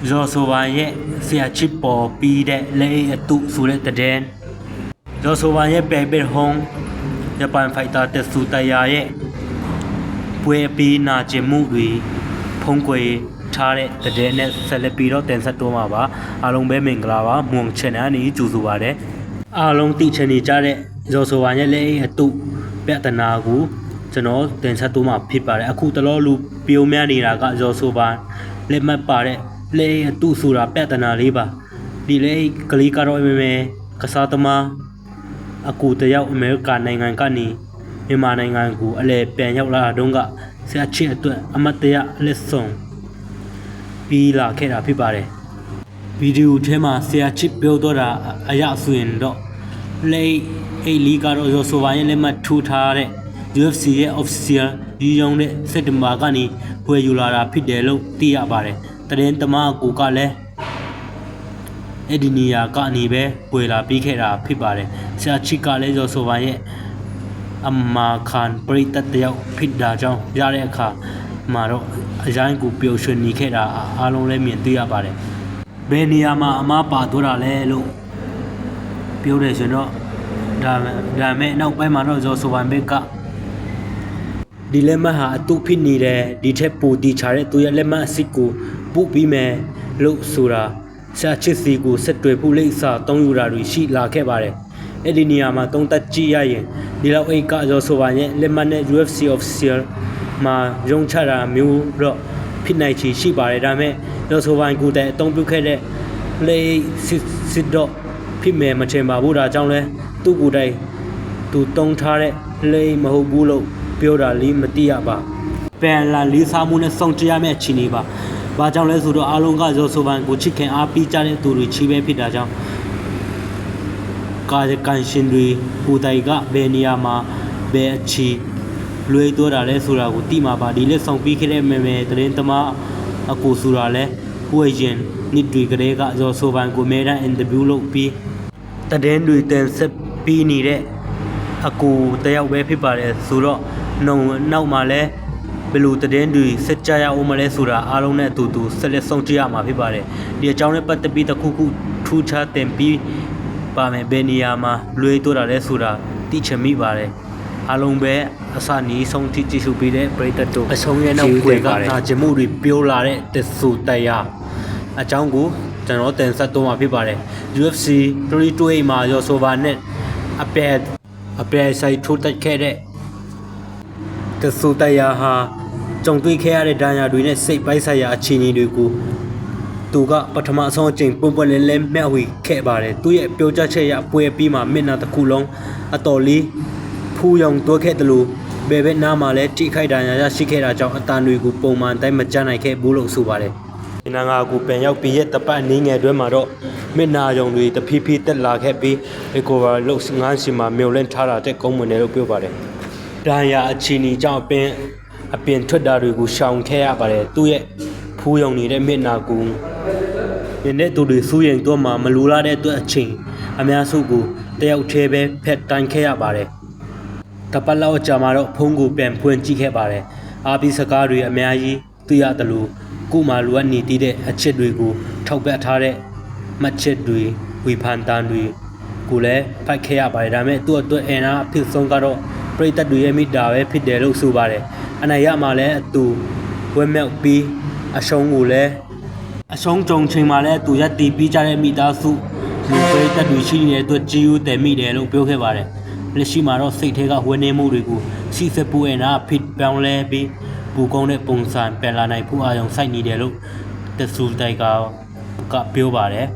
ရောဆိုပါရဲ့ဆရာချစ်ပေါ်ပြီးတဲ့လက်အတုဆိုတဲ့တဲ့ရောဆိုပါရဲ့ပဲပဲဟုံးဂျပန်ဖိုက်တာတက်စုတရာရဲ့ပွဲပြီးနာကျင်မှုတွေဖုံးကွယ်ထားတဲ့တဲ့နဲ့ဆက်လက်ပြီးတော့တင်ဆက်တိုးမှာပါအားလုံးပဲမင်္ဂလာပါမွန်ချန်နယ်နေကြိုဆိုပါတယ်အားလုံးသိချင်နေကြတဲ့ရောဆိုပါရဲ့လက်အတုပြဿနာကိုကျွန်တော်တင်ဆက်တိုးမှာဖြစ်ပါတယ်အခုတလောလူပြုံးများနေတာကရောဆိုပါလက်မှတ်ပါတဲ့လေအတူဆိုတာပြဿနာလေးပါဒီလေကလေးကတော့မေကစားသမားအကူတယောက်အမေရိကန်နိုင်ငံကနေမြန်မာနိုင်ငံကိုအလဲပြန်ရောက်လာတော့ကဆရာချစ်အတွက်အမတ်တရလက်ဆောင်ပြီးလာခဲ့တာဖြစ်ပါတယ်ဗီဒီယိုထဲမှာဆရာချစ်ပြောတော့တာအရာဆိုရင်တော့လေအိလီကတော့ရောဆိုပါရင်လက်မှတ်ထိုးထားတဲ့ UFC ရဲ့ official ဒီရုံးနဲ့စက်တဘာကနေပွဲယူလာတာဖြစ်တယ်လို့သိရပါတယ်တရင်တမကူကလည်းအဲ့ဒီနေရာကနေပဲပွေလာပြီးခဲ့တာဖြစ်ပါတယ်ဆရာချစ်ကလည်းရောဆိုပါရဲ့အမာခန်ပရိသတ်တယောက်ဖြစ်တာကြောင့်ရတဲ့အခါမှာတော့အရင်ကပျော်ရွှင်နေခဲ့တာအားလုံးလည်းမြင်တွေ့ရပါတယ်ဘယ်နေရာမှာအမားပါသွားတာလဲလို့ပြောတယ်ဆိုတော့ဒါမဲ့နောက်ပိုင်းမှာတော့ရောဆိုပါဘက်ကဒီလက်မှတ်ဟာအတုဖြစ်နေတယ်ဒီထက်ပိုတီချတဲ့သူရဲ့လက်မှတ်အစစ်ကိုပုတ်ပြီးမယ်လို့ဆိုတာဆရာချစ်စီကိုဆက်တွေ့ဖို့လိမ့်စာတောင်းယူတာတွေရှိလာခဲ့ပါတယ်အဲ့ဒီနေရာမှာတုံးတက်ကြည့်ရရင်ဒီလောက်အိတ်ကရောဆိုပါရဲ့လက်မှတ်နဲ့ UFC official မှာရုံချတာမျိုးတော့ဖြစ်နိုင်ချေရှိပါတယ်ဒါပေမဲ့ရောဆိုပါကိုတဲ့အတုံးပြုတ်ခဲ့တဲ့ play စစ်တော့ဖြစ်မယ်မထင်ပါဘူးဒါကြောင့်လဲသူ့ကိုယ်တိုင်သူတုံးထားတဲ့ play မဟုတ်ဘူးလို့ပြောတာလေးမသိရပါပန်လာလေးစားမှုနဲ့စုံကြရမယ့်အခြေအနေပါဘာကြောင့်လဲဆိုတော့အားလုံးကရောဆိုပန်ကိုချစ်ခင်အားပေးကြတဲ့သူတွေချီးပဲဖြစ်တာကြောင့်ကာယကံရှင်တွေကိုယ်တိုင်ကဘယ်နေရာမှာဘယ်အချီလွေတော့တာလဲဆိုတာကိုသိမှာပါဒီလက်ဆောင်ပြီးခဲ့တဲ့မေတရင်သမားအကူဆိုတာလဲပွဲရင်နှစ်တွေကလေးကရောဆိုပန်ကိုမဲတန်းအင်တာဗျူးလုပ်ပြီးတရင်တွေတင်ဆက်ပြီးနေတဲ့အကူတယောက်ပဲဖြစ်ပါတယ်ဆိုတော့နောက်မှာလဲဘယ်လိုတည်င်းတွေစက်ကြရအောင်မလဲဆိုတာအားလုံးနဲ့အတူတူဆက်လက်ဆုံးကြည့်ရမှာဖြစ်ပါတယ်ဒီအကြောင်းနဲ့ပတ်သက်ပြီးတစ်ခုခုထူးခြားတင်ပြီးပါမယ်ဘယ်နေရာမှာလွေတော့တာလဲဆိုတာသိချင်မိပါတယ်အားလုံးပဲအစနီးဆုံးထိကြည့်ရှုပေးတဲ့ပရိသတ်တို့အဆုံးရဲ့နောက်ွယ်ကနာကျင်မှုတွေပြောလာတဲ့တဆူတရားအကြောင်းကိုကျွန်တော်တင်ဆက်တော့မှာဖြစ်ပါတယ် UFC 328မှာရောဆိုပါနဲ့အပယ်ဆိုင်ထိုးတက်ခဲ့တဲ့တဆူတရားဟာကြုံတွေ့ခဲ့ရတဲ့ဒဏ်ရာတွေနဲ့စိတ်ပိုင်းဆိုင်ရာအခြေအနေတွေကိုသူကပထမဆုံးအကြိမ်ပွန့်ပွန့်လင်းလင်းမျှဝေခဲ့ပါတယ်သူရဲ့ပြောကြားချက်အရပွဲပြီးမှမျက်နှာတစ်ခုလုံးအတော်လေးဖူးယောင်တွဲခဲ့တယ်လို့ဘယ်ဘက်နားမှာလဲထိခိုက်ဒဏ်ရာရရှိခဲ့တာကြောင့်အတန်တွေကိုပုံမှန်တိုင်းမကြနိုင်ခဲ့ဘူးလို့ဆိုပါတယ်ဒီနာငါကိုပြန်ရောက်ပြီးရဲ့တပတ်အနေငယ်တွဲမှာတော့မျက်နှာရုံတွေတဖြည်းဖြည်းတက်လာခဲ့ပြီးအကိုကလုတ်ငန်းစီမှာမြုံလင်းထားတာတဲ့ကုန်းမွန်တယ်လို့ပြောပါတယ်ဒဏ်ရာအခြေအနေကြောင့်အပြင်ထွက်တာတွေကိုရှောင်ခဲ့ရပါတယ်သူ့ရဲ့ဖူးယုံနေတဲ့မျက်နှာကိုမြင်တဲ့သူတွေစူးရင်တော့မှမလိုလားတဲ့အတွက်အချိန်အများစုကိုတယောက်တည်းပဲဖက်တိုင်းခဲ့ရပါတယ်တပတ်လောက်ကြာမှတော့ဖုန်းကိုပြန်ဖွင့်ကြည့်ခဲ့ပါတယ်အာပီစကားတွေအများကြီးသိရတယ်လို့ကိုမှလိုအပ်နေတဲ့အချက်တွေကိုထောက်ပြထားတဲ့မှတ်ချက်တွေဝေဖန်တန်တွေကိုလည်းဖိုက်ခဲ့ရပါတယ်ဒါပေမဲ့သူ့အတွက်အင်အားအဖြစ်ဆုံးကတော့ပရိသတ်တွေရဲ့မိတာပဲဖြစ်တယ်လို့ဆိုပါတယ်အနိုင်ရမှာလည်းအတူဝက်မြောက်ပြီးအရှုံးကိုလည်းအရှုံးကြုံချိန်မှာလည်းသူရက်တီးပြီးကြတဲ့မိသားစုလူပရိသတ်တွေရှိနေတဲ့အတွက်ကြီးဦးတယ်မိတယ်လို့ပြောခဲ့ပါတယ်လက်ရှိမှာတော့စိတ်ထဲကဝန်းနေမှုတွေကိုစီစပူအနာဖြစ်ပြောင်းလဲပြီးပူကောင်းတဲ့ပုံစံပြန်လာနိုင်ဖို့အာရုံစိုက်နေတယ်လို့တဆူတိုက်ကပြောပါတယ်